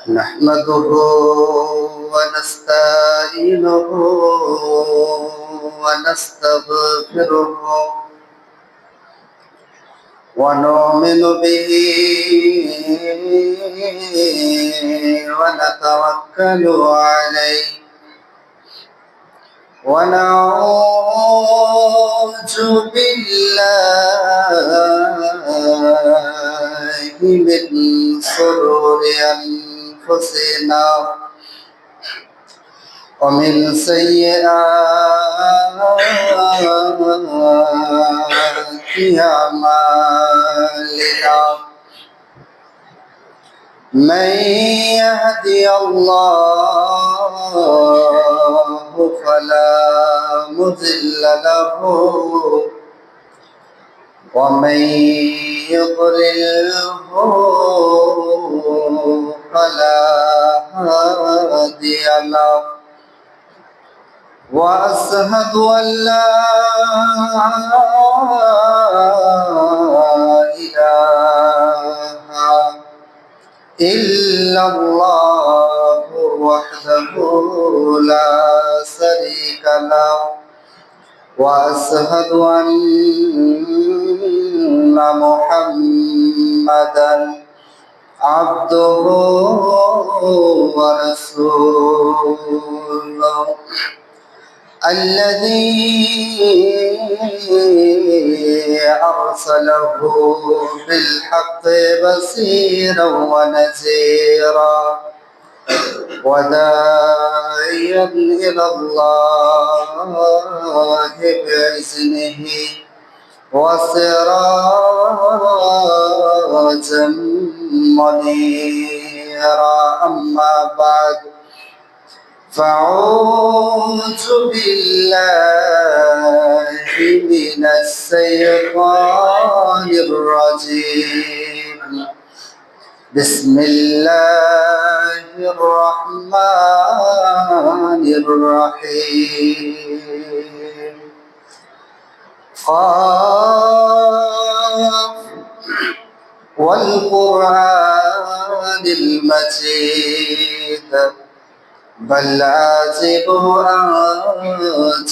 نحمده ونستعينه ونستغفره ونؤمن به ونتوكل عليه ونعوذ بالله من شرور أنفسنا ومن سيئات أعمالنا من يهدي الله فلا مضل له ومن يضلله فلا هادي له وأشهد أن لا إله إلا الله وحده لا شريك له وأشهد أن محمدا عبده ورسوله الذي أرسله بالحق بصيرا ونذيرا وداعيا إلى الله بإذنه وسراجا منيرا أما بعد فأعوذ بالله من الشيطان الرجيم بسم الله الرحمن الرحيم قاف والقرآن المجيد بل عجبوا أن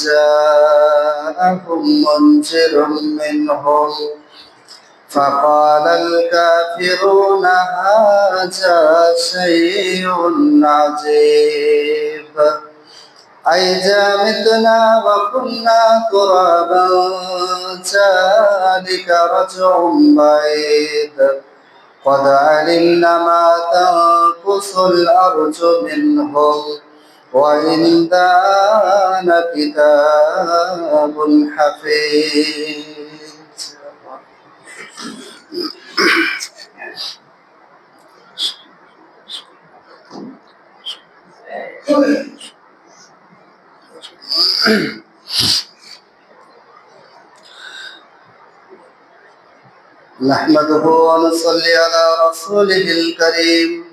جاءهم منذر منهم فقال الكافرون هذا شيء عجيب أئذا متنا وكنا ترابا ذلك رجع بعيد قد علمنا ما تنقص الأرض منهم وعندنا كتاب حفيظ نحمده ونصلي على رسوله الكريم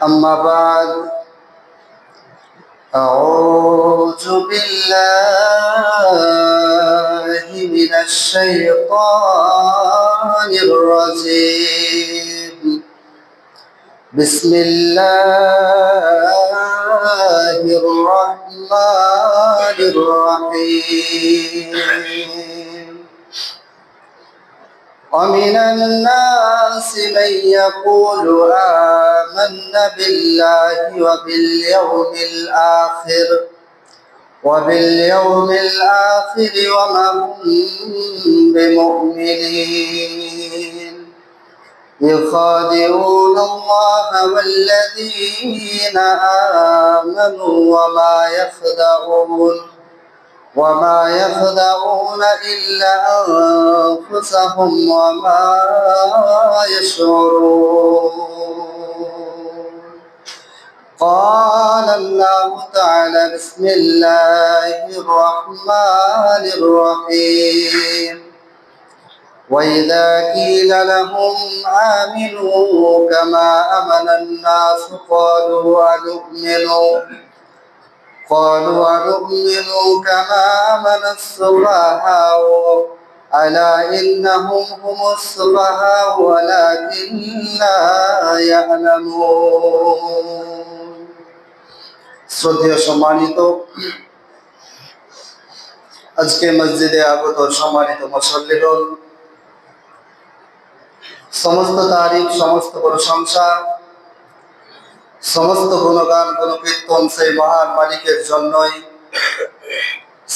أما بعد أعوذ بالله من الشيطان الرجيم بسم الله الرحمن الرحيم ومن الناس من يقول آمنا بالله وباليوم الآخر وما هم بمؤمنين يخادعون الله والذين آمنوا وما يخدعون إلا أنفسهم وما يشعرون قال الله تعالى بسم الله الرحمن الرحيم وإذا قيل لهم آمنوا كما آمن الناس قالوا أنؤمن كما آمن السفهاء ألا إنهم هم السفهاء ولكن لا يعلمون শ্রদ্ধেয় সম্মানিত আজকে মসজিদে আগত সম্মানিত মুসল্লিগণ, সমস্ত তারিফ, সমস্ত প্রশংসা, সমস্ত গুণগান গুণকীর্তন সেই মহান মালিকের জন্যই,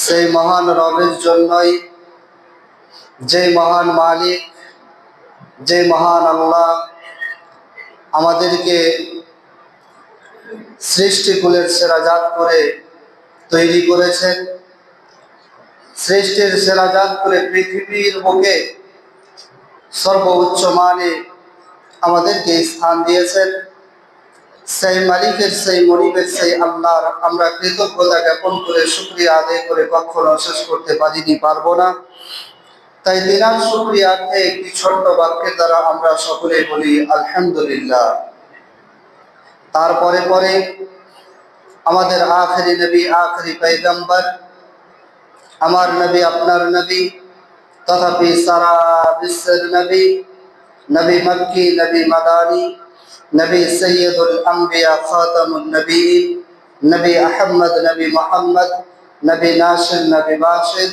সেই মহান রবের জন্যই, যে মহান মালিক, যে মহান আল্লাহ আমাদেরকে সৃষ্টিকুলের সেরা জাত করে তৈরি করেছেন, সৃষ্টির সেরা জাত করে পৃথিবীর বুকে সর্বোচ্চ মানে আমাদেরকে স্থান দিয়েছেন। সেই মালিকের, সেই মনিবের, সেই আল্লাহর আমরা কৃতজ্ঞতা জ্ঞাপন করে শুকরিয়া আদায় করে কখনো শেষ করতে পারিনি, পারবো না। তাই দিনার শুকরিয়ার্থে একটি ছোট্ট বাক্যের দ্বারা আমরা সকলে বলি আলহামদুলিল্লাহ। তারপরে পরে আমাদের আখেরি নবী, আখেরি পয়গম্বর, আমার নবী, আপনার নবী, তথাপি সারা বিশ্বের নবী, নবী মক্কি, নবী মাদানী, নবী সৈয়দুল আম্বিয়া, খাতামুন নবীন, নবী আহমদ, নবী মোহাম্মদ, নবী নাসির, নবী বাশির,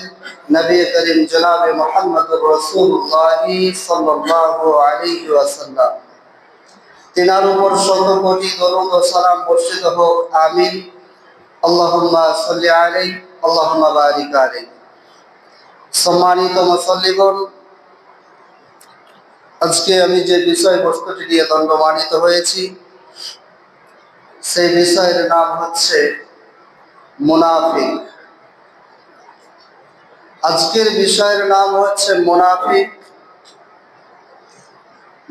নবী করিম জনাব মুহাম্মদুর রাসূলুল্লাহ সাল্লাল্লাহু আলাইহি ওয়াসাল্লাম, তিনার উপর শত কোটি দরুদ ও সালাম বর্ষিত হোক, আমিন। আল্লাহুম্মা সাল্লি আলাইহি, আল্লাহুম্মা বারিক আলাইহি। সম্মানিত মুসল্লিগণ, আজকে আমি যে বিষয়বস্তুটি নিয়ে দণ্ডমানিত হয়েছি, সেই বিষয়ের নাম হচ্ছে মুনাফিক। আজকের বিষয়ের নাম হচ্ছে মুনাফিক।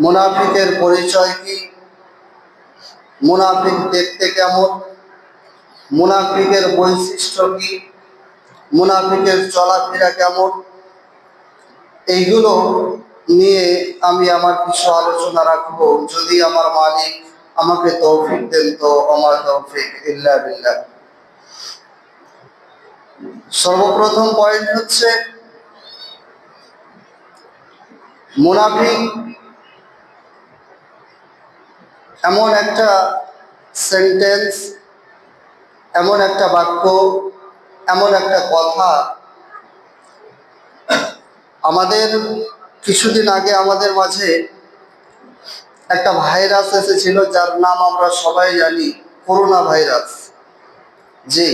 মুনাফিকের পরিচয় কি? মুনাফিক দেখতে কেমন? মুনাফিকের বৈশিষ্ট্য কি? মুনাফিকের চলাফেরা কেমন? এইগুলো নিয়ে আমি আমার কিছু আলোচনা রাখবো, যদি আমার মালিক আমাকে তৌফিক দেন, তো আমার তৌফিক ইল্লা বিল্লাহ। সর্বপ্রথম পয়েন্ট হচ্ছে মুনাফিক এমন একটা সেন্টেন্স, এমন একটা বাক্য, এমন একটা কথা। আমাদের কিছুদিন আগে আমাদের মাঝে একটা ভাইরাস এসেছিল, যার নাম আমরা সবাই জানি, করোনা ভাইরাস। জি,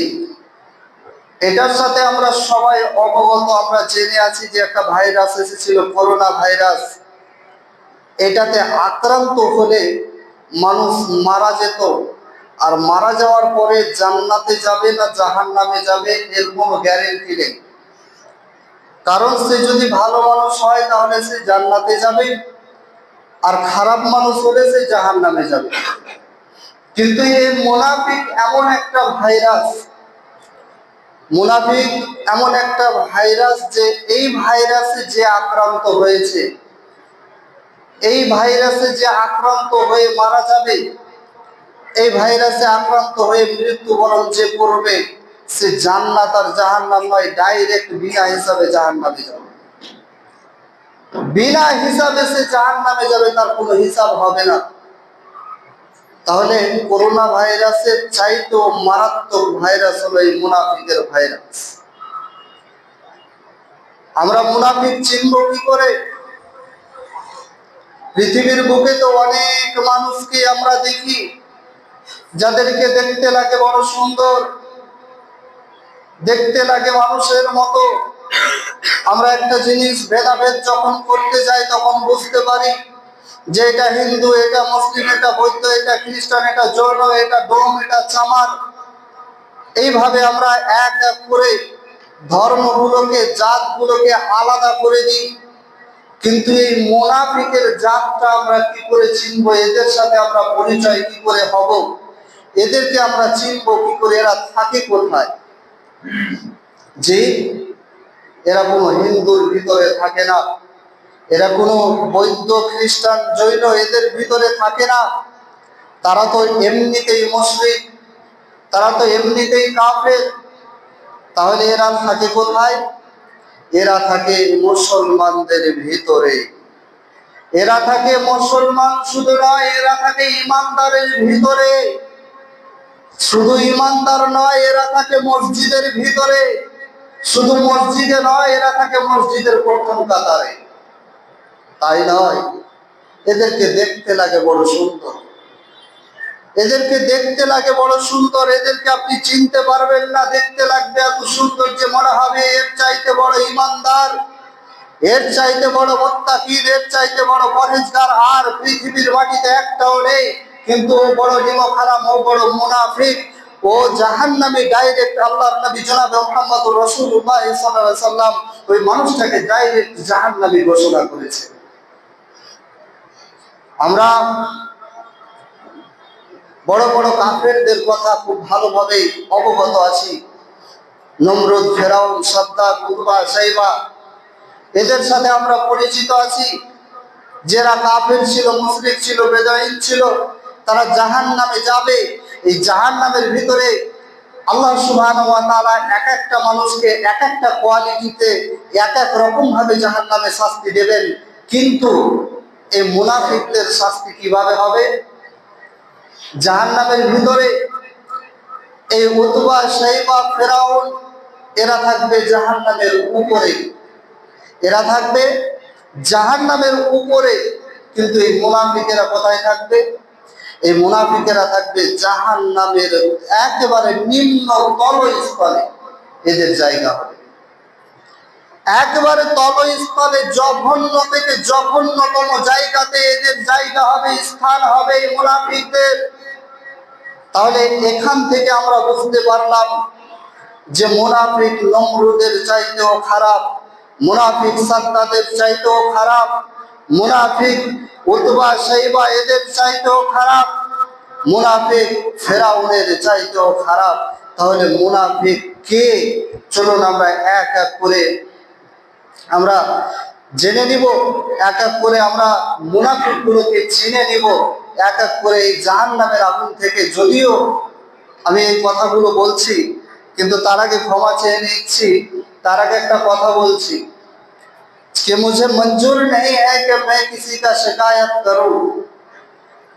এটার সাথে আমরা সবাই অবগত, আমরা জেনে আছি যে একটা ভাইরাস এসেছিল, করোনা ভাইরাস। এটাতে আক্রান্ত হলে মানুষ মারা যেত, আর মারা যাওয়ার পরে জান্নাতে যাবে না জাহান্নামে যাবে এর কোনো গ্যারেন্টি নেই। কারণ সে যদি ভালো মানুষ হয় তাহলে সে জান্নাতে যাবে, আর খারাপ মানুষ হলে সে জাহান্নামে যাবে। কিন্তু এই মুনাফিক এমন একটা ভাইরাস, মুনাফিক এমন একটা ভাইরাস যে এই ভাইরাসে যে আক্রান্ত হয়েছে, এই ভাইরাসে যে আক্রান্ত হয়ে মারা যাবে, এই ভাইরাসে আক্রান্ত হয়ে মৃত্যুবরণ যে করবে, সে জান্নাত আর জাহান্নাম নয়, ডাইরেক্ট বিনা হিসাবে জাহান্নামে যাবে। বিনা হিসাবে সে জাহান্নামে যাবে, তার কোনো হিসাব হবে না। তাহলে করোনা ভাইরাসের চাইতেও মারাত্মক ভাইরাস হলো এই মুনাফিকের ভাইরাস। আমরা মুনাফিক চিনব কি করে? পৃথিবীর বুকে তো অনেক মানুষকে আমরা দেখি, যাদেরকে দেখতে লাগে বড় সুন্দর, দেখতে লাগে মানুষের মতো। আমরা একটা জিনিস ভেদাভেদ যখন করতে যাই তখন বুঝতে পারি যে এটা হিন্দু, এটা মুসলিম, এটা বৌদ্ধ, এটা খ্রিস্টান, এটা জৈন, এটা ডোম, এটা চামার। এইভাবে আমরা এক এক করে ধর্মগুলোকে, জাতগুলোকে আলাদা করে দিই। কিন্তু এই মুনাফিকের জাতটা আমরা কি করে চিনব? এদের সাথে আমরা পরিচয় কি করে হব? এদেরকে আমরা চিনব কি করে? এরা থাকে কোথায়? যে এরা কোনো হিন্দুর ভিতরে থাকে না, এরা কোনো বৌদ্ধ, খ্রিস্টান, জৈন এদের ভিতরে থাকে না। তারা তো এমনিতেই মুশরিক, তারা তো এমনিতেই কাফের। তাহলে এরা থাকে কোথায়? এরা থাকে মুসলমানদের ভিতরে। এরা থাকে মুসলমান শুধু নয়, এরা থাকে ইমানদারের ভিতরে। শুধু ইমানদার নয়, এরা থাকে মসজিদের ভিতরে। শুধু মসজিদে নয়, এরা থাকে মসজিদের প্রথম কাতারে। তাই নয়, এদেরকে দেখতে লাগে বড় সুন্দর। এদেরকে দেখতে লাগে বড় সুন্দর। এদেরকে আপনি চিনতে পারবেন না, দেখতে লাগবে এত সুন্দর যে মনে হবে এর চাইতে বড় ইমানদার, এর চাইতে বড় মুত্তাকিন, এর চাইতে বড় পরহেজগার আর পৃথিবীর মাটিতে একটাও নেই। কিন্তু ও বড় নিমকহারাম, ও বড় মুনাফিক, ও জাহান্নামে ডাইরেক্ট। আল্লাহর নবী জনাবে মুহাম্মদুর রাসূলুল্লাহ সাল্লাল্লাহু আলাইহি সাল্লাম ওই মানুষটাকে ডাইরেক্ট জাহান্নামী ঘোষণা করেছে। আমরা বড় বড় কাফেরদের কথা খুব ভালোভাবে অবগত আছি। নমরুদ, ফেরাউন, সাদ্দাত, উতবা, সাইবা, এদের সাথে আমরা পরিচিত আছি। যারা কাফের ছিল, মুশরিক ছিল, বেদাইন ছিল, তারা জাহান্নামে যাবে। এই জাহান্নামের ভিতরে আল্লাহ সুবহানাহু ওয়া তাআলা এক একটা মানুষকে এক একটা কোয়ালিটিতে এক এক রকম ভাবে জাহান্নামে শাস্তি দেবেন। কিন্তু এই মুনাফিকদের শাস্তি কিভাবে হবে? জাহান্নামের ভিতরে এই উতবা, সাইবা, ফেরাউন এরা থাকবে জাহান্নামের উপরে, এরা থাকবে জাহান্নামের উপরে। কিন্তু এই মুনাফিকেরা কোথায় থাকবে? এই মুনাফিকেরা থাকবে জাহান্নামের একেবারে নিম্ন তলস্থলে। এদের জায়গা হবে একেবারে তলস্থলে, জঘন্য থেকে জঘন্যতম জায়গাতে এদের জায়গা হবে, স্থান হবে এই মুনাফিকদের। তাহলে এখান থেকে আমরা বুঝতে পারলাম যে মুনাফিক নমরুদের চাইতেও খারাপ, মুনাফিক সাদ্দাদের চাইতেও খারাপ, মুনাফিক উতবা, সাইবা এদের চাইতেও খারাপ, মুনাফিক ফেরাউনের চাইতেও খারাপ। তাহলে মুনাফিক কে? চলুন আমরা এক এক করে আমরা জেনে নিব, এক এক করে আমরা মুনাফিকগুলোকে চিনে নিব, এক এক করে এই জাহান্নামের আগুন থেকে। যদিও আমি এই কথাগুলো বলছি, কিন্তু তার আগে ক্ষমা চেয়ে নিচ্ছি। তার আগে একটা কথা বলছি कि मुझे मंजूर नहीं है कि मैं किसी का शिकायत करूं,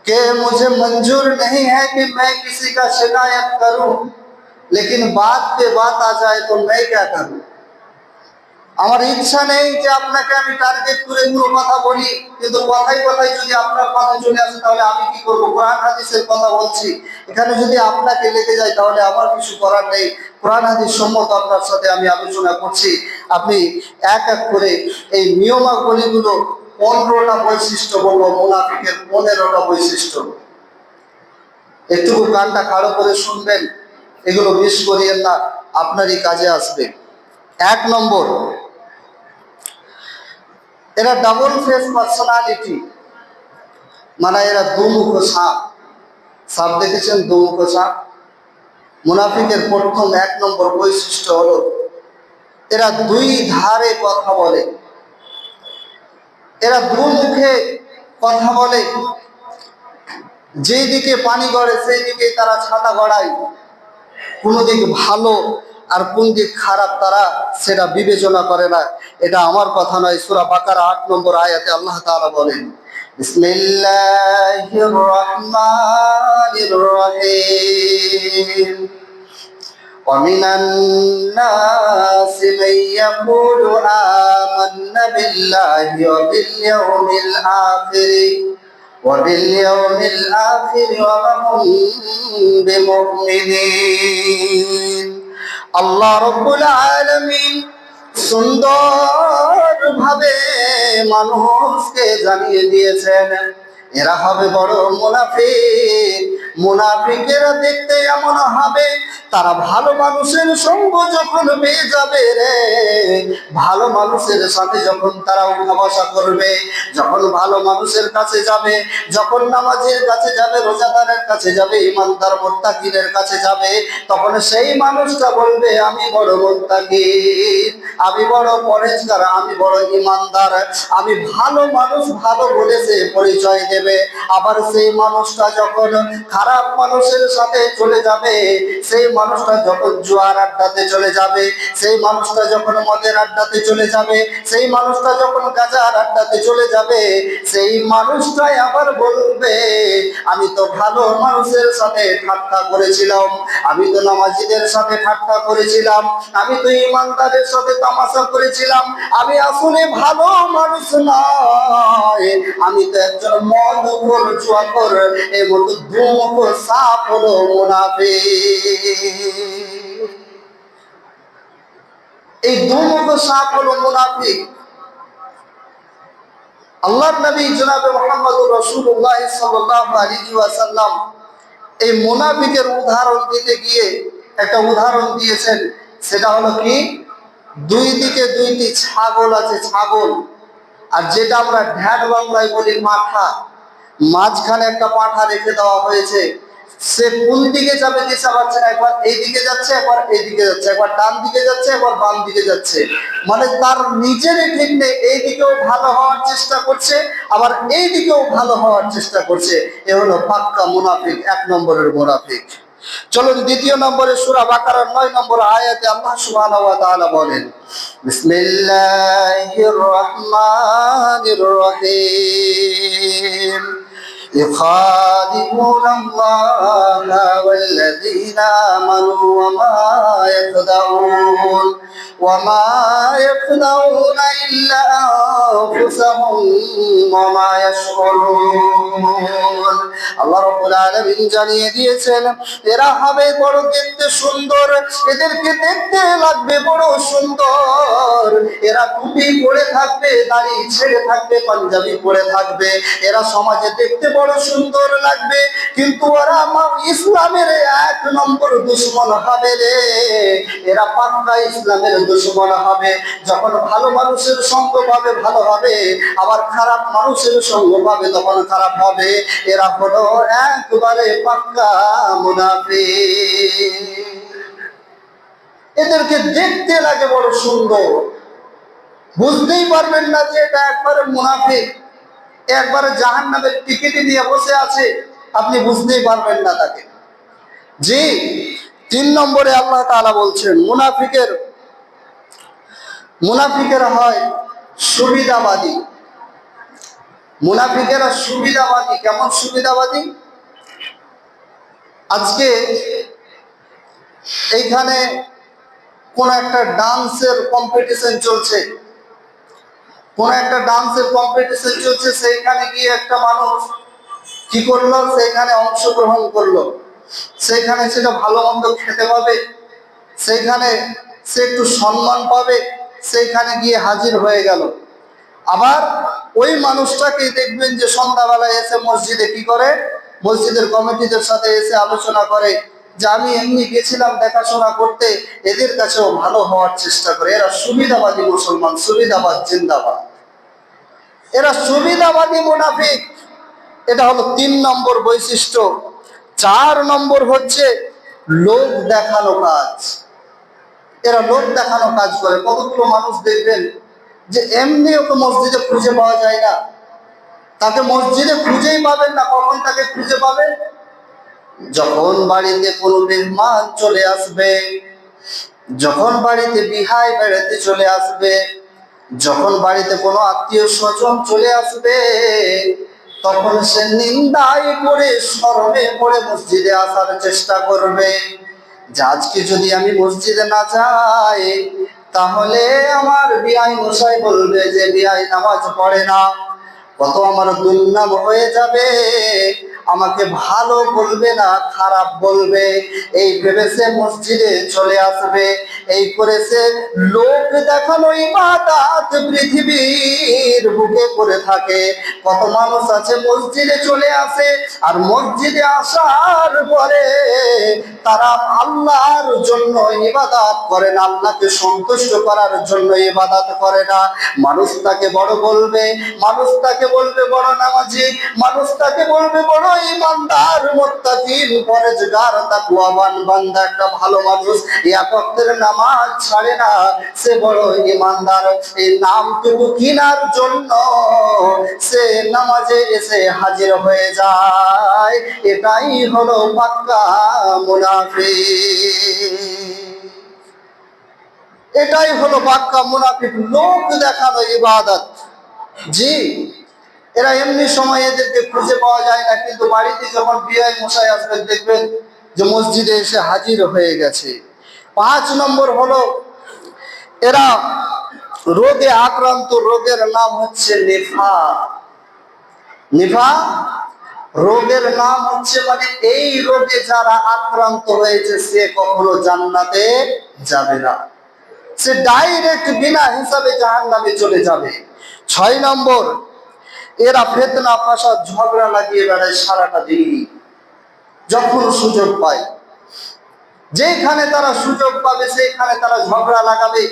कि मुझे मंजूर नहीं है कि मैं किसी का शिकायत करूं, लेकिन बात पे बात आ जाए तो मैं क्या करूं। আমার ইচ্ছা নেই যে আপনাকে আমি টার্গেট করে কোনো কথা বলি, কিন্তু কথাই কথাই যদি আপনার কথা চলে আসে তাহলে আমি কি করব? কোরআন হাদিসের কথা বলছি, এখানে যদি আপনাকে লেগে যায় তাহলে আমার কিছু করার নেই। কোরআন হাদিস সম্মত আপনার সাথে আমি আলোচনা করছি। আপনি এক এক করে এই নিয়মাবলীগুলো 15টা বৈশিষ্ট্য বলবো, মুনাফিকের 15টা বৈশিষ্ট্য। একটু কানটা খাড়ো করে শুনবেন, এগুলো মিস করিয়েন না, আপনারই কাজে আসবে। 1 নম্বর, এরা ডাবল ফেস পার্সোনালিটি, মানে এরা দুমুখ সাপ। সাপ দেখেছেন? দুমুখ সাপ। মুনাফিকের প্রথম 1 নম্বর বৈশিষ্ট্য হলো এরা দুই ধারে কথা বলে, এরা দুমুখে কথা বলে। যেই দিকে পানি গড়ে সেই দিকে তারা ছাতা গড়ায়। কোন দিক ভালো আর কোন দিক খারাপ তারা সেটা বিবেচনা করে না। এটা আমার কথা নয়, সূরা বাকারা 8 নম্বর আয়াতে আল্লাহ তাআলা বলেন, বিসমিল্লাহির রহমানির রহিম, ومن الناس من يقول آمنا بالله وباليوم الآخر وما هم بمؤمنين। আল্লাহ রব্বুল আলামিন সুন্দর ভাবে মানুষকে জানিয়ে দিয়েছেন এরা হবে বড় মুনাফিক। মুনাফিকেরা দেখতে এমন হবে, তারা ভালো মানুষের সঙ্গ যখন পেয়ে যাবে রে, ভালো মানুষের সাথে যখন তারা উঠা বসা করবে, যখন ভালো মানুষের কাছে যাবে, যখন নামাজের কাছে যাবে, রোজাদারের কাছে যাবে, ইমানদার মুত্তাকিনের কাছে যাবে, তখন সেই মানুষটা বলবে আমি বড় মুত্তাকিন, আমি বড় পরহেজগার, আমি বড় ইমানদার, আমি ভালো মানুষ, ভালো বলে সে পরিচয় দেবে। আবার সেই মানুষটা যখন খারাপ মানুষের সাথে চলে যাবে, সেই মানুষটা যখন জুয়ার আড্ডাতে চলে যাবে, সেই মানুষটা যখন মদের আড্ডাতে চলে যাবে, সেই মানুষটা যখন গাঁজার আড্ডাতে চলে যাবে, সেই মানুষটাই আবার বলবে আমি তো ভালো মানুষের সাথে ঠাট্টা করেছিলাম, আমি তো নামাজিদের সাথে ঠাট্টা করেছিলাম, আমি তো ইমানদারের সাথে তামাশা করেছিলাম, আমি আসলে ভালো মানুষ নয়, আমি তো একজন মদখোর জুয়াখোর, এই মতো দুমুখ সাপ হলো মুনাফিক। এই দুমুখ সাপ হলো মুনাফিক। আল্লাহর নবী জনাবে মুহাম্মদুর রাসূলুল্লাহ সাল্লাল্লাহু আলাইহি ওয়াসাল্লাম এই মুনাফিকের উদাহরণ দিতে গিয়ে একটা উদাহরণ দিয়েছেন, সেটা হলো কি, দুই দিকে দুইটি ছাগল আছে, ছাগল, আর যেটা আমরা ঢ্যাঁড় বাংলায় বলি মাঠা, মাঝখানে একটা পাঠা রেখে দেওয়া হয়েছে। সে কোন দিকে যাবে দিশা পাচ্ছে না, একবার এই দিকে যাচ্ছে, একবার এই দিকে যাচ্ছে, একবার ডান দিকে যাচ্ছে, একবার বাম দিকে যাচ্ছে, মানে তার নিজেরই ঠিক নেই, এই দিকেও ভালো হওয়ার চেষ্টা করছে, আবার এই দিকেও ভালো হওয়ার চেষ্টা করছে। এ হলো পাক্কা মুনাফিক, এক নম্বরের মুনাফিক। চলুন দ্বিতীয় নম্বরে সূরা বাকারার 9 নম্বর আয়াতে আল্লাহ সুবহানাহু ওয়া তাআলা বলেন, বিসমিল্লাহির রহমানির রহিম, يخادعون الله والذين آمنوا وما يخدعون إلا أنفسهم وما يشعرون। আল্লাহ রাব্বুল আলামিন জানিয়ে দিয়েছেন এরা হবে বড় দেখতে সুন্দর, এদেরকে দেখতে লাগবে বড় সুন্দর, এরা টুপি পরে থাকবে, দাড়ি ছেড়ে থাকবে, পাঞ্জাবি পরে থাকবে, এরা সমাজে দেখতে বড় সুন্দর লাগবে, কিন্তু ওরা ইসলামের এক নম্বর দুশমন হবে রে, এরা পাক্কা ইসলামের দুশমন হবে। যখন ভালো মানুষের সঙ্গ পাবে ভালো হবে, আবার খারাপ মানুষের সঙ্গ পাবে তখন খারাপ হবে। এরা হলো একবারে পাক্কা মুনাফিক। এদেরকে দেখতে লাগে বড় সুন্দর, বুঝতেই পারবেন না যে এটা একবারে মুনাফিক, একবারে জাহান্নামের টিকিট নিয়ে বসে আছে, আপনি বুঝতেই পারবেন না তাকে। জি, 3 নম্বরে আল্লাহ তাআলা বলছেন মুনাফিকেরা হয় সুবিধাবাদী। মুনাফিকেরা সুবিধাবাদী। কেমন সুবিধাবাদী? আজকে এইখানে কোন একটা ডান্সের কম্পিটিশন চলছে, সেইখানে গিয়ে একটা মানুষ কি করলো, সেইখানে অংশগ্রহণ করলো, সেইখানে সেটা ভালো মন্দ খেতে পাবে, সেইখানে সে একটু সম্মান পাবে, সেইখানে গিয়ে হাজির হয়ে গেল। আবার ওই মানুষটাকেই দেখবেন যে সন্ধ্যাবেলায় এসে মসজিদে কি করে, মসজিদের কমিটিদের সাথে এসে আলোচনা করে যে আমি এমনি গেছিলাম দেখাশোনা করতে, এদের কাছেও ভালো হওয়ার চেষ্টা করে। এরা সুবিধাবাদী মুসলমান, সুবিধাবাদ জিন্দাবাদ, এরা সুবিধাবাদী মুনাফিক। এটা হলো 3 নম্বর বৈশিষ্ট্য। 4 নম্বর হচ্ছে লোক দেখানো কাজ। এরা লোক দেখানো কাজ করে। কতগুলো মানুষ দেখবেন যে এমনি ওকে মসজিদে খুঁজে পাওয়া যায় না, তাকে মসজিদে খুঁজেই পাবেন না। কখন তাকে খুঁজে পাবেন? যখন বাড়িতে কোনো মেহমান চলে আসবে, যখন বাড়িতে বিহাই বেড়াতে চলে আসবে, যখন বাড়িতে কোনো আত্মীয় স্বজন চলে আসবে, তখন সে নিন্দায় পড়ে শরমে পড়ে মসজিদে আসার চেষ্টা করবে যে আজকে যদি আমি মসজিদে না যাই তাহলে আমার বিআই মশাই বলবে যে বিআই নামাজ পড়ে না, কত আমার দুর্নাম হয়ে যাবে, আমাকে ভালো বলবে না খারাপ বলবে, এই ভেবে সে মসজিদে চলে আসবে। এই করে সে লোক দেখানো ইবাদত পৃথিবীর বুকে করে থাকে। কত মানুষ আছে মসজিদে চলে আসে, আর মসজিদে আসার পরে তারা আল্লাহর জন্য ইবাদত করে না, আল্লাহকে সন্তুষ্ট করার জন্য ইবাদত করে না। মানুষ তাকে বড় বলবে, মানুষ তাকে তাকে বলবে বড় নামাজি, মানুষ তাকে বলবে বড় ইমানদার, মুত্তাকি, পরহেজগার, তাকওয়াবান বান্দা, একটা ভালো মানুষ এক ওয়াক্তের নামাজ ছাড়ে না, সে বড় ইমানদার। এই নামটুকু কিনার জন্য সে নামাজে এসে হাজির হয়ে যায়, এটাই হলো পাক্কা মুনাফিক। এটাই হলো পাক্কা মুনাফিক, লোক দেখানো ইবাদত। জি, এরা এমনি সময় এদেরকে খুঁজে পাওয়া যায় না, কিন্তু বাড়িতে যখন বিয়ে মশাই আসবেন দেখবেন যে মসজিদে এসে হাজির হয়ে গেছে। 5 নম্বর হলো এরা রোগে আক্রান্ত, রোগের নাম হচ্ছে নিফাক। নিফাক রোগের নাম হচ্ছে, মানে এই রোগে যারা আক্রান্ত হয়েছে সে কখনো জান্নাতে যাবে না, সে ডাইরেক্ট বিনা হিসাবে জাহান্নামে চলে যাবে। 6 নম্বর, এরা ফিতনা ফাসাদ ঝগড়া লাগিয়ে বেড়ায় সারাটা দিন, যখন সুযোগ পায়, যেখানে তারা সুযোগ পাবে সেইখানে তারা ঝগড়া লাগাবে,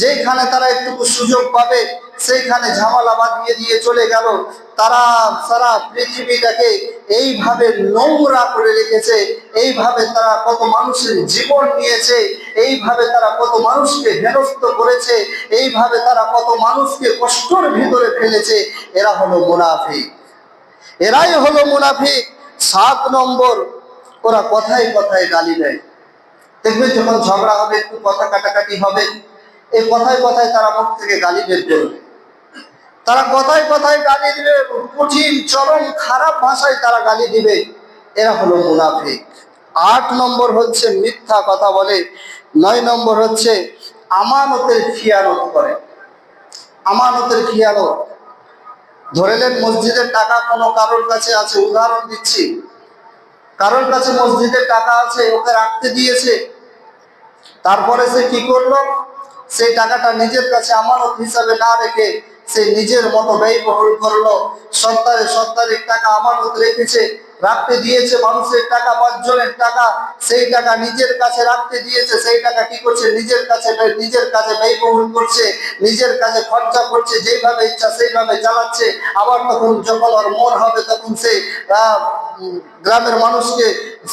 যেখানে তারা একটু সুযোগ পাবে সেইখানে ঝামেলা বাঁধিয়ে দিয়ে চলে গেল। তারা সারা পৃথিবীটাকে এইভাবে নোংরা করে রেখেছে, এইভাবে তারা কত মানুষের জীবন নিয়েছে, এইভাবে তারা কত মানুষকে হেনস্থ করেছে, এইভাবে তারা কত মানুষকে কষ্টের ভিতরে ফেলেছে। এরা হলো মুনাফিক, এরাই হলো মুনাফিক। 7 নম্বর, ওরা কথায় কথায় গালি দেয়। দেখবেন যখন ঝগড়া হবে, একটু কথা কাটাকাটি হবে, এই কথায় কথায় তারা মুখ থেকে গালি বের করবে, তারা কথায় কথায় গালি দিবে, কঠিন চরম খারাপ ভাষায় তারা গালি দিবে। এরা হলো মুনাফিক। 8 নম্বর হচ্ছে মিথ্যা কথা বলে। 9 নম্বর হচ্ছে আমানতের খিয়ানত করে। আমানতের খিয়ানত, ধরে নেন মসজিদের টাকা কোনো কারোর কাছে আছে, উদাহরণ দিচ্ছি, কারোর কাছে মসজিদের টাকা আছে, ওকে রাখতে দিয়েছে, তারপরে সে কি করলো, সেই টাকাটা নিজের কাছে আমানত হিসাবে না রেখে সে নিজের মতো ব্যয়বহুল করলো। সত্তারের টাকা আমানত রেখেছে, রাখতে দিয়েছে, মানুষের টাকা, 5 জনের টাকা, সেই টাকা নিজের কাছে রাখতে দিয়েছে, সেই টাকা কি করছে, নিজের কাছে ব্যয়বহুল করছে, নিজের কাছে খরচা করছে, যেইভাবে ইচ্ছা সেইভাবে চালাচ্ছে। আবার তখন যখন ওর মন হবে তখন সে গ্রামের মানুষকে,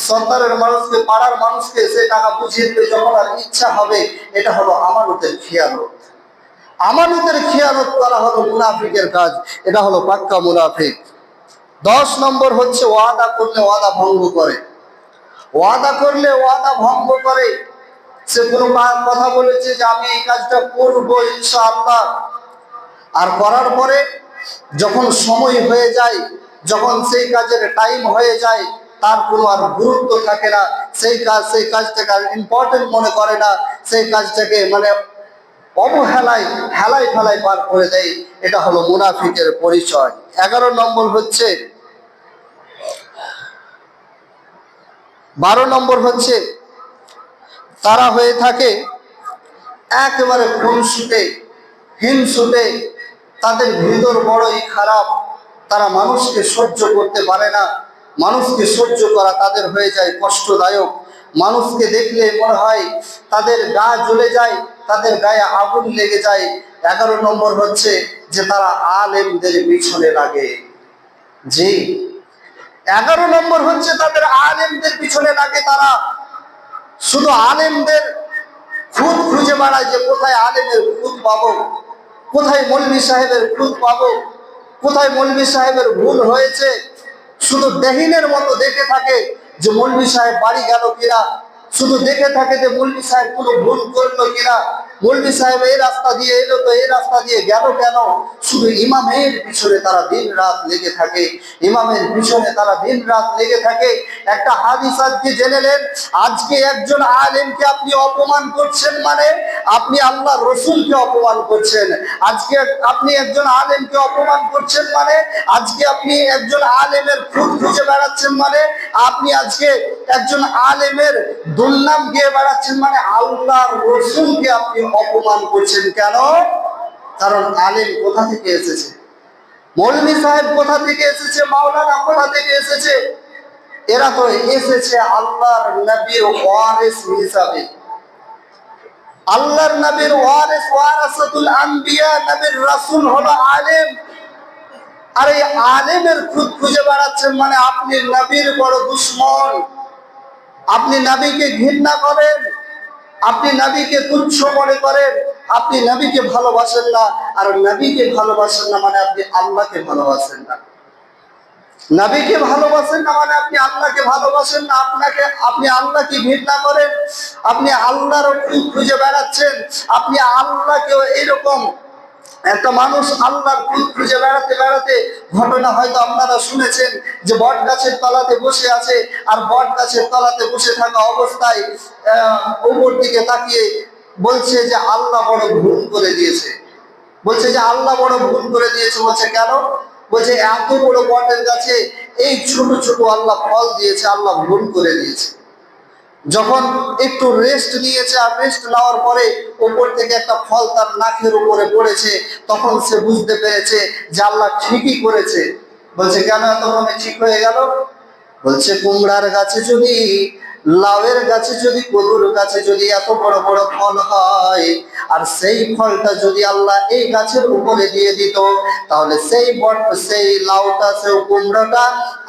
সন্তানের মানুষকে, পাড়ার মানুষকে সে টাকা বুঝিয়ে দেবে যখন আর ইচ্ছা হবে। এটা হলো আমানতের খিয়ানত। আমানতের খিয়ানত করা হলো মুনাফিকের কাজ, এটা হলো পাক্কা মুনাফিক। 10 নম্বর হচ্ছে ওয়াদা করলে ওয়াদা ভঙ্গ করে। ওয়াদা করলে ওয়াদা ভঙ্গ করে। সে কোনো কথা বলেছে যে আমি এই কাজটা করবো ইনশাআল্লাহ, আর করার পরে যখন সময় হয়ে যায়, যখন সেই কাজের টাইম হয়ে যায়, তার কোনো আর গুরুত্ব থাকে না, সেই কাজটাকে আর ইম্পর্টেন্ট মনে করে না, সেই কাজটাকে মানে অবহেলায় হেলায় ফেলায় পার করে দেয়। এটা হলো মুনাফিকের পরিচয়। 11 নম্বর হচ্ছে, 12 নম্বর হচ্ছে তারা হয়ে থাকে একেবারে খুনসুটে, হিংসুটে, তাদের ভিতর বড়ই খারাপ, তারা মানুষকে সহ্য করতে পারে না, মানুষকে সহ্য করা তাদের হয়ে যায় কষ্টদায়ক। মানুষকে দেখলে মনে হয় তাদের গা জ্বলে যায়, তাদের গায়ে আগুন লেগে যায়। 11 নম্বর হচ্ছে যে তারা আলেমদের পিছনে লাগে। জি, 11 নম্বর হচ্ছে তাদের আলেমদের পিছনে লাগে। তারা শুধু আলেমদের খুদ খুঁজে বেড়ায় যে কোথায় আলেমের খুদ পাবো, কোথায় মৌলভী সাহেবের খুদ পাবো, কোথায় মৌলভী সাহেবের ভুল হয়েছে। শুধু দেহিনের মতো দেখে থাকে যে মৌলভী সাহেব বাড়ি গেল কিনা, শুধু দেখে থাকে যে মৌলভী সাহেব কোনো ভুল করলো কিনা, মৌলভী সাহেব এই রাস্তা দিয়ে এলো তো এই রাস্তা দিয়ে গেল কেন। শুধু ইমামের পিছনে তারা দিন রাত লেগে থাকে, ইমামের পিছনে তারা দিন রাত লেগে থাকে। একটা হাদিস আজকে জেনে নেন, আজকে একজন আলেমকে আপনি অপমান করছেন মানে আপনি আল্লাহ রসুলকে অপমান করছেন। আজকে আপনি একজন আলেমকে অপমান করছেন মানে আজকে আপনি একজন আলেমের খুদ খুঁজে বেড়াচ্ছেন, মানে আপনি আজকে একজন আলেমের দুর্নাম গিয়ে বেড়াচ্ছেন, মানে আল্লাহ রসুলকে আপনি অপমান করছেন। কেন? কারণ আলেম কোথা থেকে এসেছে, মৌলভী সাহেব কোথা থেকে এসেছে, মাওলানা কোথা থেকে এসেছে? এরা তো এসেছে আল্লাহর নবীর ওয়ারিস হিসাবে। আল্লাহর নবীর ওয়ারিস, ওয়ারাসাতুল আম্বিয়া, নবীর রাসূল হলো আলেম। আর এই আলেমের খুদ খুঁজে বেড়াচ্ছেন মানে আপনি নবীর বড় দুশ্মন, আপনি নবীকে ঘৃণা করেন, আপনি নবীকে তুচ্ছ মনে করেন, আপনি নবীকে ভালোবাসেন না। আর নবীকে ভালোবাসেন না মানে আপনি আল্লাহকে ভালোবাসেন না। নবীকে ভালোবাসেন না মানে আপনি আল্লাহকে ভালোবাসেন না। আপনি আল্লাহকে ঘৃণা করেন, আপনি আল্লাহর খুদ খুঁজে বেড়াচ্ছেন। আপনি আল্লাহকেও এরকম একটা মানুষ আল্লাহর খুদ খুঁজে বেড়াতে বেড়াতে, ঘটনা হয়তো আপনারা শুনেছেন যে বট গাছের তলাতে বসে আছে, আর বট গাছের তলাতে বসে থাকা অবস্থায় উপর দিকে তাকিয়ে বলছে যে আল্লাহ বড় ভুল করে দিয়েছে। বলছে যে আল্লাহ বড় ভুল করে দিয়েছে। বলছে কেন? বলছে এত বড় বটের গাছে এই ছোট ছোট আল্লাহ ফল দিয়েছে, আল্লাহ ভুল করে দিয়েছে। যখন একটু রেস্ট নিয়েছে, আর রেস্ট নেওয়ার পরে উপর থেকে একটা ফল তার নাকের উপরে পড়েছে, তখন সে বুঝতে পেরেছে যে আল্লাহ ঠিকই করেছে। বলছে কেন এতক্ষণে ঠিক হয়ে গেল? বলছে কুমড়ার গাছে যদি, লাউয়ের গাছে যদি, কদুর গাছে যদি এত বড় বড় ফল হয়, আর সেই ফলটা যদি আল্লাহ এই গাছের উপরে দিয়ে দিত, তাহলে সেই লাউটা, সেই কুমড়াটা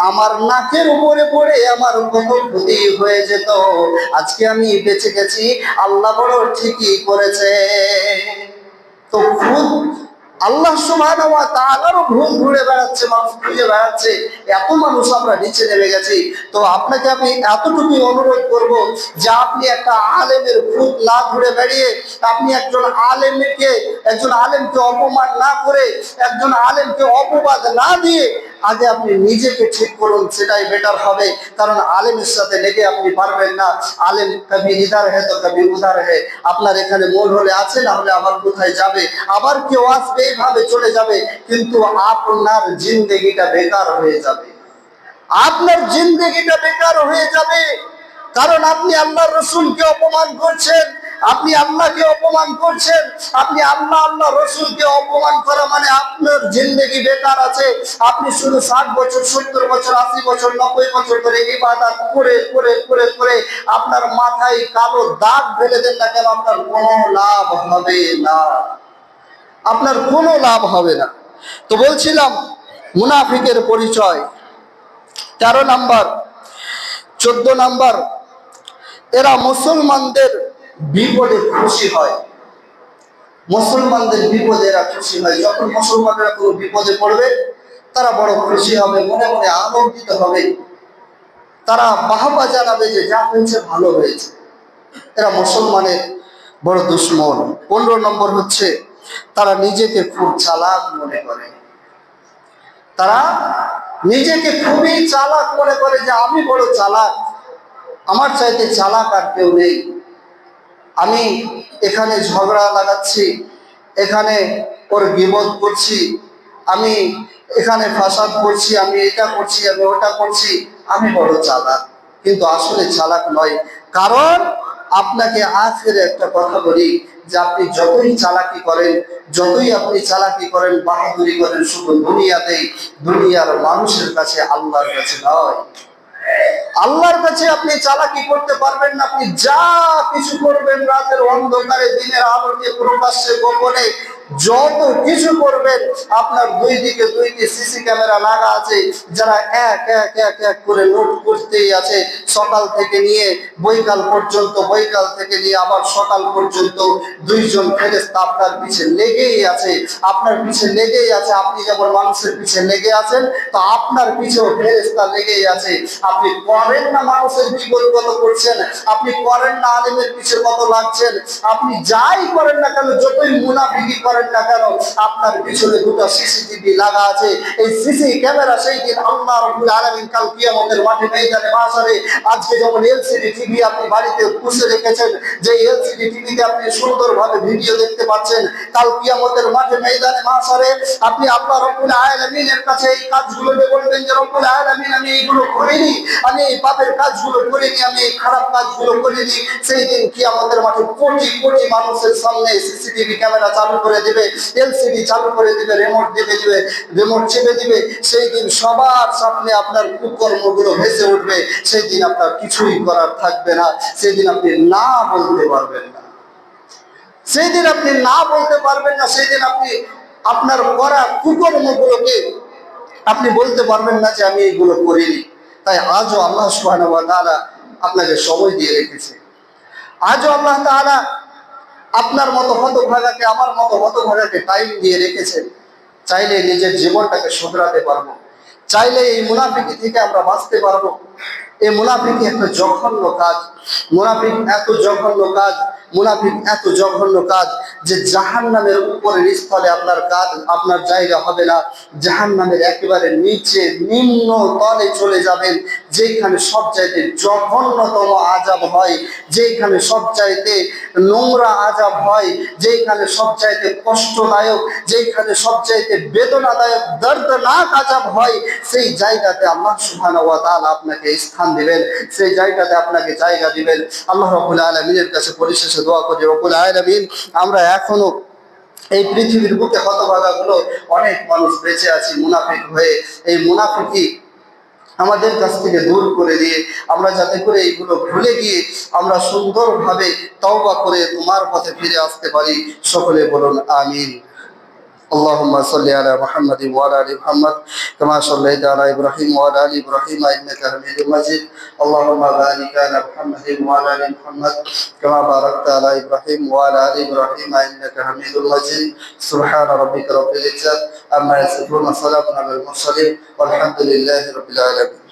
আমার নাকের উপরে পড়ে আমার কত ক্ষতি হয়ে যেত। আজকে আমি বেঁচে গেছি, আল্লাহ বড় ঠিকই করেছে। তো খুদ আল্লাহ সুবহানাহু ওয়া তাআলারও ভুল ঘুরে বেড়াচ্ছে, মানুষ খুঁজে বেড়াচ্ছে। এত মানুষ আমরা নিচে নেমে গেছি। তো আপনাকে আমি এতটুকুই অনুরোধ করব যে আপনি একটা আলেমের খুদ না ঘুরে বেরিয়ে, আপনি একজন আলেমকে অপমান না করে, একজন আলেমকে অপবাদ না দিয়ে আগে আপনি নিজেকে ঠিক করুন, সেটাই বেটার হবে। কারণ আলেমের সাথে লেগে আপনি পারবেন না। আলেম কবি ইধার হে তো কবি উধার হে। আপনার এখানে মন হলে আছে, না হলে আবার কোথায় যাবে, আবার কেউ আসবে, এইভাবে চলে যাবে। কিন্তু আপনার জিন্দেগিটা বেকার হয়ে যাবে, আপনার জিন্দেগিটা বেকার হয়ে যাবে। কারণ আপনি আল্লাহর রাসূলকে অপমান করছেন, আপনি আল্লাহকে অপমান করছেন। আপনি আল্লাহ রাসূলকে অপমান করা মানে আপনার জিন্দেগি বেকার আছে। আপনি শুধু 60 বছর, 70 বছর, 80 বছর, 90 বছর ধরে ইবাদত করে করে করে করে আপনার মাথায় কালো দাগ ফেলে দেন না কেন, আপনার কোনো লাভ হবে না, আপনার কোনো লাভ হবে না। তো বলছিলাম মুনাফিকের পরিচয় 13 নাম্বার, 14 নাম্বার, এরা মুসলমানদের বিপদে খুশি হয়। মুসলমানদের বিপদে এরা খুশি হয়। যখন মুসলমানরা কোনো বিপদে পড়বে, তারা বড় খুশি হবে, মনে মনে আনন্দিত হবে, তারা বাহবা জানাবে যে যা হয়েছে ভালো হয়েছে। এরা মুসলমানের বড় দুশ্মন। 15 নম্বর হচ্ছে তারা নিজেকে খুব চালাক মনে করে। তারা নিজেকে খুবই চালাক মনে করে যে আমি বড় চালাক, আমার চাইতে চালাক আর কেউ নেই। আমি এখানে ঝগড়া লাগাচ্ছি, এখানে ওর গীবত করছি, আমি এখানে ফাসাদ করছি, আমি এটা করছি, আমি ওটা করছি, আমি বড় চালাক। কিন্তু আসলে চালাক নয়। কারণ আপনাকে আজকের একটা কথা বলি যে আপনি যতই চালাকি করেন, বাহাদুরি করেন, শুধু দুনিয়াতেই, দুনিয়ার মানুষের কাছে, আল্লাহর কাছে নয়। আল্লাহর কাছে আপনি চালাকি করতে পারবেন না। আপনি যা কিছু করবেন, রাতের অন্ধকারে, দিনের আলোতে, প্রকাশ্যে, গোপনে, যত কিছু করবেন, আপনার দুই দিকে 2টি সিসি ক্যামেরা লাগা আছে, যারা এক এক এক এক করে নোট করতেই আছে। সকাল থেকে নিয়ে বৈকাল পর্যন্ত, বৈকাল থেকে নিয়ে আবার সকাল পর্যন্ত 2জন ফেরেশতা আপনার পিছে লেগেই আছে, আপনার পিছে লেগেই আছে। আপনি যেমন মানুষের পিছে লেগে আছেন, তো আপনার পিছেও ফেরেশতা লেগেই আছে। আপনি করেন না মানুষের বিপদ কত করছেন, আপনি করেন না আলেমের পিছে কত লাগছেন, আপনি যাই করেন না কেন, যতই মুনাফিকি করেন না কেন, আপনার পিছনে 2টা সিসিটিভি লাগা আছে। এই সিসি ক্যামেরা সেই দিন আল্লাহ রাব্বুল আলামিন কাল কিয়ামতের মাঠে ময়দানে মাশারে, আজকে যেমন এলসিডি টিভি আপনি বাড়িতে পুষে রেখেছেন, যে এলসিডি টিভিতে আপনি সুন্দরভাবে ভিডিও দেখতে পাচ্ছেন, কাল কিয়ামতের মাঠে ময়দানে মাশারে আপনি আল্লাহ রাব্বুল আলামিনের কাছে এই কাজগুলোকে বলবেন যে রব্বুল আলামিন, আমি এইগুলো করিনি, আমি এই পাপের কাজগুলো করিনি, আমি এই খারাপ কাজগুলো করিনি। সেই দিন কিয়ামতের মাঠে কোটি কোটি মানুষের সামনে সিসিটিভি ক্যামেরা চালু করে দিবে, এলসিডি চালু করে দিবে, রিমোট চেপে দিবে। সেই দিন সবার সামনে আপনার কুকর্মগুলো ভেসে উঠবে। সেই দিন আপনার কিছুই করার থাকবে না। সেই দিন আপনি না বলতে পারবেন না, সেই দিন আপনি না বলতে পারবেন না। সেই দিন আপনি আপনার করা কুকর্মগুলোকে আপনি বলতে পারবেন না যে আমি এগুলো করিনি। তাই আজও আল্লাহ সুবহানাহু ওয়া তাআলা আপনাকে সময় দিয়ে রেখেছে। আজও আল্লাহ তাআলা আপনার মতো হতভাগাকে, আমার মতো হতভাগাকে টাইম দিয়ে রেখেছেন। চাইলে নিজের জীবনটাকে শুধরাতে পারবো, চাইলে এই মুনাফিকি থেকে আমরা বাঁচতে পারবো। এই মুনাফিকি একটা জঘন্য কাজ, মুনাফিক এত জঘন্য কাজ, মুনাফিক এত জঘন্য কাজ যে জাহান্নামের উপরের স্থলে আপনার কাজ, আপনার জায়গা হবে না। জাহান্নামের একেবারে নিচে নিম্ন তলে চলে যাবেন, যেখানে সবচাইতে জঘন্যতম আযাব হয়, যেখানে সবচাইতে নোংরা আযাব হয়, যেখানে সবচাইতে কষ্টদায়ক, যেখানে সবচাইতে বেদনাদায়ক দর্দনাক আযাব হয়, সেই জায়গাতে আল্লাহ সুবহানাহু ওয়া তাআলা আপনাকে স্থান দিবেন, সেই জায়গাতে আপনাকে জায়গা দিবেন। আল্লাহ রাব্বুল আলামিনের কাছে পরিশেষে দোয়া করি, রব্বুল আলামিন আমরা এখনো এই পৃথিবীর বুকে হতভাগাগুলো অনেক মানুষ বেঁচে আছি মুনাফিক হয়ে, এই মুনাফিকি আমাদের কাছ থেকে দূর করে দিয়ে আমরা যাতে করে এইগুলো ভুলে গিয়ে আমরা সুন্দরভাবে তওবা করে তোমার পথে ফিরে আসতে পারি। সকলে বলুন আমিন। اللهم صل على محمد وعلى ال محمد كما صليت على ابراهيم وعلى ال ابراهيم انك حميد مجيد. اللهم بارك على محمد وعلى ال محمد كما باركت على ابراهيم وعلى ال ابراهيم انك حميد مجيد. سبحان ربك رب العزة عما يصفون وسلام على المرسلين والحمد لله رب العالمين.